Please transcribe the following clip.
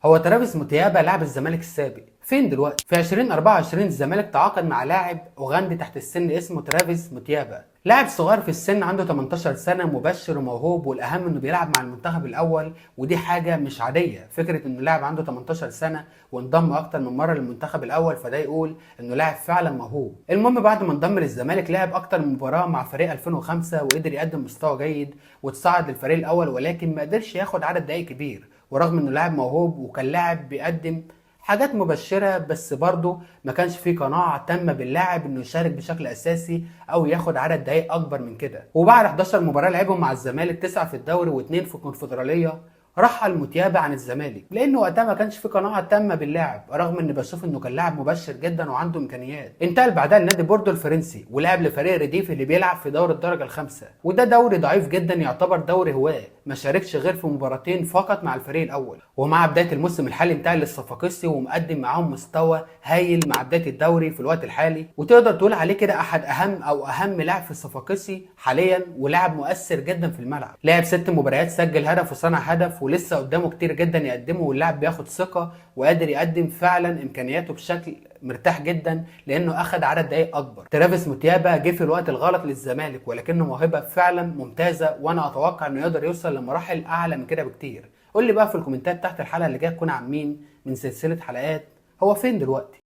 هو ترافيس موتيابا لاعب الزمالك السابق فين دلوقتي؟ في 2024 الزمالك تعاقد مع لاعب اوغندي تحت السن اسمه ترافيس موتيابا. لاعب صغير في السن عنده 18 سنه، مبشر وموهوب، والاهم انه بيلعب مع المنتخب الاول، ودي حاجه مش عاديه. فكره انه لاعب عنده 18 سنه وانضم اكتر من مره للمنتخب الاول، فده يقول انه لاعب فعلا موهوب. المهم بعد ما انضم للزمالك لعب اكتر من مباراه مع فريق 2005 وقدر يقدم مستوى جيد وتصعد للفريق الاول، ولكن ما قدرش ياخد عدد دقائق كبير. ورغم انه لاعب موهوب وكان لاعب بيقدم حاجات مبشرة، بس برضه ما كانش فيه قناعة تامة باللاعب انه يشارك بشكل اساسي او ياخد عدد دقايق اكبر من كده. وبعد 11 مباراة لعبهم مع الزمالك، 9 في الدوري و2 في الكونفدرالية، رحل موتيابا عن الزمالك لانه وقتها ما كانش في قناعه تامه باللاعب، رغم اني بشوف انه كان لاعب مبشر جدا وعنده امكانيات. انتقل بعدها لنادي بوردو الفرنسي ولعب لفريق ريديف اللي بيلعب في دوري الدرجه الخامسه، وده دوري ضعيف جدا، يعتبر دوري هواه، ما شاركش غير في مباراتين فقط مع الفريق الاول. ومع بدايه الموسم الحالي انتقل للصفاقسي ومقدم معاهم مستوى هايل مع بدايه الدوري في الوقت الحالي، وتقدر تقول عليه كده احد اهم لاعب في الصفاقسي حاليا، ولاعب مؤثر جدا في الملعب. لعب 6 مباريات، سجل هدف وصنع هدف، ولسه قدامه كتير جدا يقدمه، واللاعب بياخد ثقه وقادر يقدم فعلا امكانياته بشكل مرتاح جدا لانه اخذ عدد دقائق اكبر. ترافيس موتيابا جه في الوقت الغلط للزمالك، ولكنه موهبه فعلا ممتازه، وانا اتوقع انه يقدر يوصل لمراحل اعلى من كده بكتير. قول لي بقى في الكومنتات تحت الحلقه اللي جايه تكون عن مين من سلسله حلقات هو فين دلوقتي.